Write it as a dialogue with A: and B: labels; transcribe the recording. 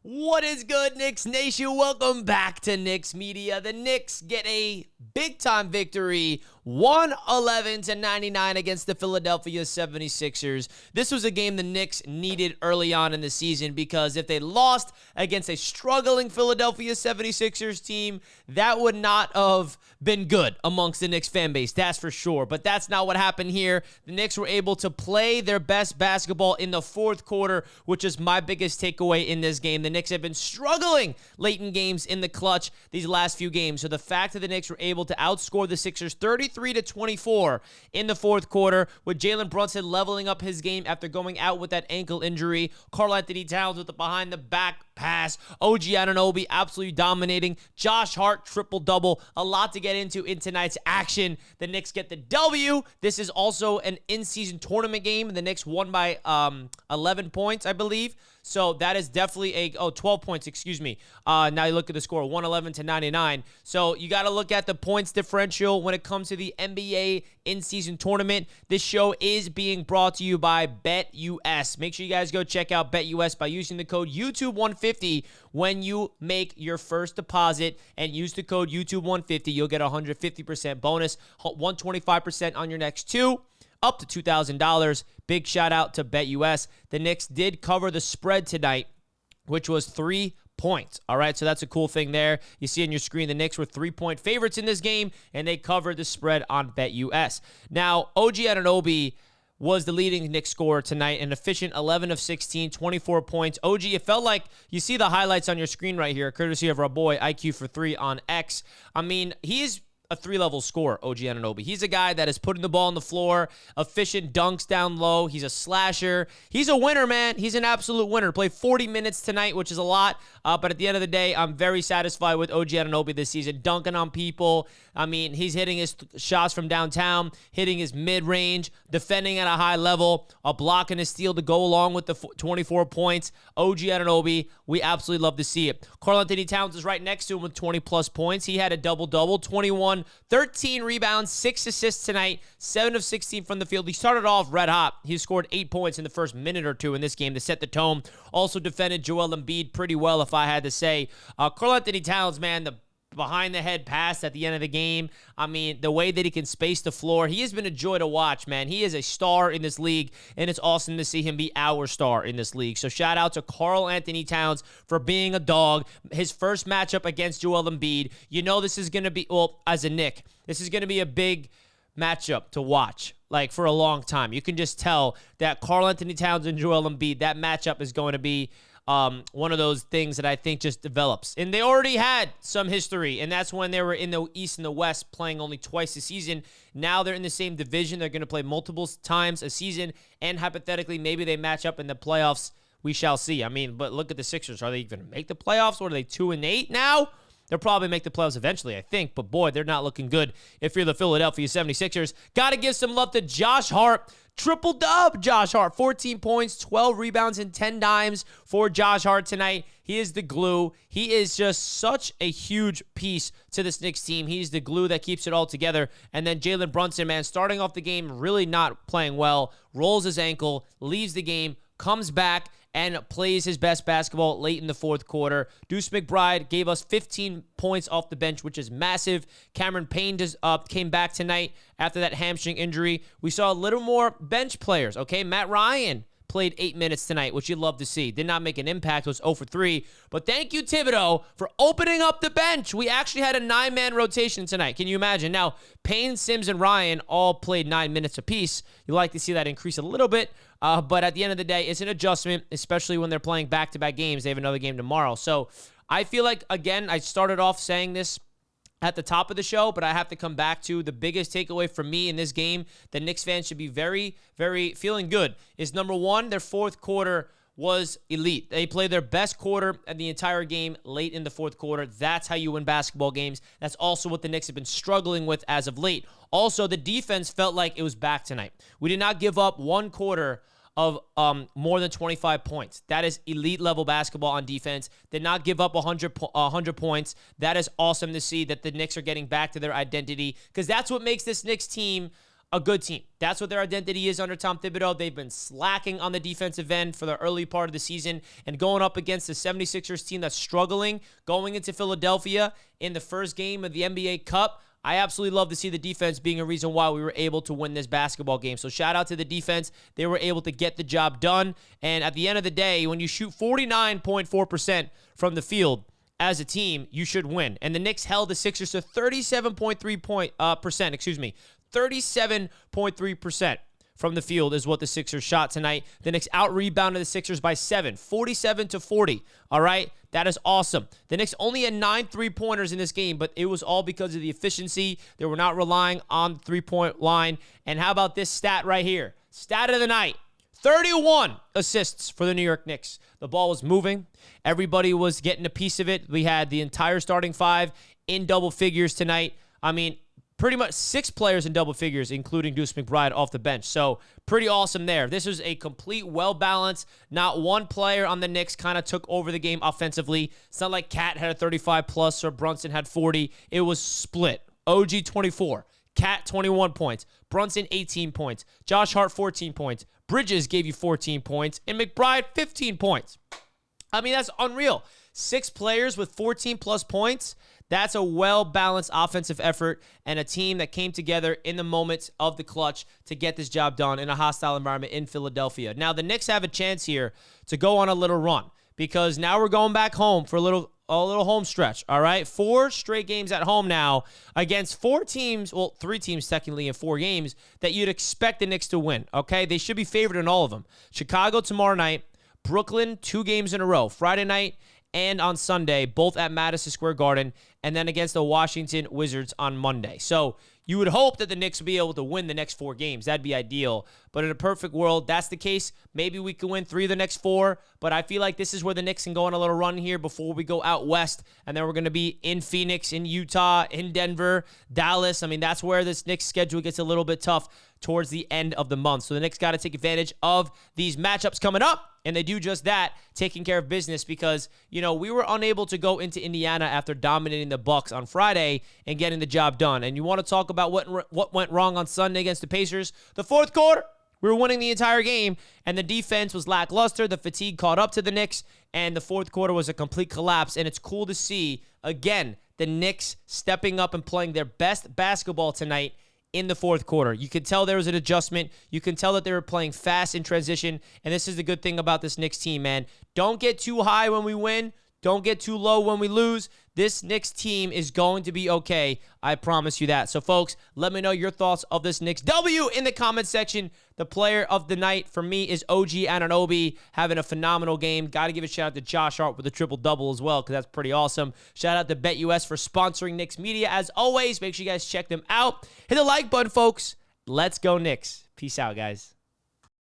A: What is good, Knicks Nation? Welcome back to Knicks Media. The Knicks get a big-time victory, 111-99 against the Philadelphia 76ers. This was a game the Knicks needed early on in the season because if they lost against a struggling Philadelphia 76ers team, that would not have been good amongst the Knicks fan base, that's for sure. But that's not what happened here. The Knicks were able to play their best basketball in the fourth quarter, which is my biggest takeaway in this game. The Knicks have been struggling late in games in the clutch these last few games. So the fact that the Knicks were able to outscore the Sixers 33-24 in the fourth quarter, with Jalen Brunson leveling up his game after going out with that ankle injury, Karl-Anthony Towns with the behind-the-back pass, OG Anunoby absolutely dominating, Josh Hart triple-double, a lot to get into in tonight's action. The Knicks get the W. This is also an in-season tournament game. The Knicks won by 11 points, I believe. So that is definitely 12 points, excuse me. Now you look at the score, 111-99. So you got to look at the points differential when it comes to the NBA in-season tournament. This show is being brought to you by BetUS. Make sure you guys go check out BetUS by using the code YouTube150 when you make your first deposit, and use the code YouTube150. You'll get a 150% bonus, 125% on your next two, up to $2,000. Big shout out to BetUS. The Knicks did cover the spread tonight, which was 3 points. All right, so that's a cool thing there. You see on your screen, the Knicks were 3-point favorites in this game, and they covered the spread on BetUS. Now, OG Anunoby was the leading Knicks scorer tonight, an efficient 11 of 16, 24 points. OG, it felt like, you see the highlights on your screen right here, courtesy of our boy IQ4 on X. I mean, he's a three-level scorer, OG Anunoby. He's a guy that is putting the ball on the floor, efficient dunks down low. He's a slasher. He's a winner, man. He's an absolute winner. Played 40 minutes tonight, which is a lot. But at the end of the day, I'm very satisfied with OG Anunoby this season, dunking on people. I mean, he's hitting his shots from downtown, hitting his mid-range, defending at a high level, a block and a steal to go along with the 24 points. OG Anunoby, we absolutely love to see it. Karl-Anthony Towns is right next to him with 20-plus points. He had a double-double, 21, 13 rebounds, 6 assists tonight, 7 of 16 from the field. He started off red hot. He scored 8 points in the first minute or two in this game to set the tone. Also defended Joel Embiid pretty well, if I had to say. Karl-Anthony Towns, man, the behind-the-head pass at the end of the game. I mean, the way that he can space the floor. He has been a joy to watch, man. He is a star in this league, and it's awesome to see him be our star in this league. So shout out to Karl-Anthony Towns for being a dog. His first matchup against Joel Embiid. You know this is going to be, well, as a Knick, this is going to be a big matchup to watch, like, for a long time. You can just tell that Karl-Anthony Towns and Joel Embiid, that matchup is going to be one of those things that I think just develops. And they already had some history, and that's when they were in the East and the West playing only twice a season. Now they're in the same division. They're going to play multiple times a season, and hypothetically, maybe they match up in the playoffs. We shall see. I mean, but look at the Sixers. Are they even going to make the playoffs? Or are they 2-8 now? They'll probably make the playoffs eventually, I think. But, boy, they're not looking good if you're the Philadelphia 76ers. Got to give some love to Josh Hart. Triple-dub, Josh Hart. 14 points, 12 rebounds, and 10 dimes for Josh Hart tonight. He is the glue. He is just such a huge piece to this Knicks team. He's the glue that keeps it all together. And then Jalen Brunson, man, starting off the game really not playing well, rolls his ankle, leaves the game, comes back, and plays his best basketball late in the fourth quarter. Deuce McBride gave us 15 points off the bench, which is massive. Cameron Payne came back tonight after that hamstring injury. We saw a little more bench players, okay? Matt Ryan played 8 minutes tonight, which you'd love to see. Did not make an impact, was 0 for 3. But thank you, Thibodeau, for opening up the bench. We actually had a 9-man rotation tonight. Can you imagine? Now, Payne, Sims, and Ryan all played 9 minutes apiece. You'd like to see that increase a little bit. But at the end of the day, it's an adjustment, especially when they're playing back-to-back games. They have another game tomorrow. So I feel like, again, I started off saying this at the top of the show, but I have to come back to the biggest takeaway for me in this game that Knicks fans should be very, very feeling good is, number one, their fourth quarter was elite. They played their best quarter of the entire game late in the fourth quarter. That's how you win basketball games. That's also what the Knicks have been struggling with as of late. Also, the defense felt like it was back tonight. We did not give up one quarter of more than 25 points. That is elite level basketball on defense. Did not give up 100 points. That is awesome to see that the Knicks are getting back to their identity, because that's what makes this Knicks team a good team. That's what their identity is under Tom Thibodeau. They've been slacking on the defensive end for the early part of the season and going up against the 76ers team that's struggling going into Philadelphia in the first game of the NBA Cup. I absolutely love to see the defense being a reason why we were able to win this basketball game. So shout out to the defense. They were able to get the job done. And at the end of the day, when you shoot 49.4% from the field as a team, you should win. And the Knicks held the Sixers to 37.3% from the field is what the Sixers shot tonight. The Knicks out-rebounded the Sixers by 7, 47-40. All right? That is awesome. The Knicks only had 9 3-pointers in this game, but it was all because of the efficiency. They were not relying on the three-point line. And how about this stat right here? Stat of the night. 31 assists for the New York Knicks. The ball was moving. Everybody was getting a piece of it. We had the entire starting five in double figures tonight. I mean, pretty much 6 players in double figures, including Deuce McBride off the bench. So pretty awesome there. This was a complete, well-balanced. Not one player on the Knicks kind of took over the game offensively. It's not like Cat had a 35-plus or Brunson had 40. It was split. OG 24. Cat 21 points. Brunson 18 points. Josh Hart 14 points. Bridges gave you 14 points. And McBride 15 points. I mean, that's unreal. 6 players with 14-plus points. That's a well-balanced offensive effort and a team that came together in the moments of the clutch to get this job done in a hostile environment in Philadelphia. Now, the Knicks have a chance here to go on a little run because now we're going back home for a little home stretch, all right? 4 straight games at home now against 4 teams, well, 3 teams technically in 4 games that you'd expect the Knicks to win, okay? They should be favored in all of them. Chicago tomorrow night, Brooklyn 2 games in a row, Friday night and on Sunday, both at Madison Square Garden, and then against the Washington Wizards on Monday. So you would hope that the Knicks would be able to win the next 4 games. That'd be ideal. But in a perfect world, that's the case. Maybe we can win 3 of the next 4, but I feel like this is where the Knicks can go on a little run here before we go out west, and then we're going to be in Phoenix, in Utah, in Denver, Dallas. I mean, that's where this Knicks schedule gets a little bit tough towards the end of the month. So the Knicks got to take advantage of these matchups coming up, and they do just that, taking care of business because, you know, we were unable to go into Indiana after dominating the Bucks on Friday and getting the job done. And you want to talk about what went wrong on Sunday against the Pacers? The fourth quarter, we were winning the entire game, and the defense was lackluster. The fatigue caught up to the Knicks, and the fourth quarter was a complete collapse. And it's cool to see, again, the Knicks stepping up and playing their best basketball tonight in the fourth quarter. You can tell there was an adjustment. You can tell that they were playing fast in transition, and this is the good thing about this Knicks team, man. Don't get too high when we win. Don't get too low when we lose. This Knicks team is going to be okay. I promise you that. So, folks, let me know your thoughts of this Knicks W in the comment section. The player of the night for me is OG Anunoby, having a phenomenal game. Got to give a shout out to Josh Hart with a triple-double as well, because that's pretty awesome. Shout out to BetUS for sponsoring Knicks Media. As always, make sure you guys check them out. Hit the like button, folks. Let's go Knicks. Peace out, guys.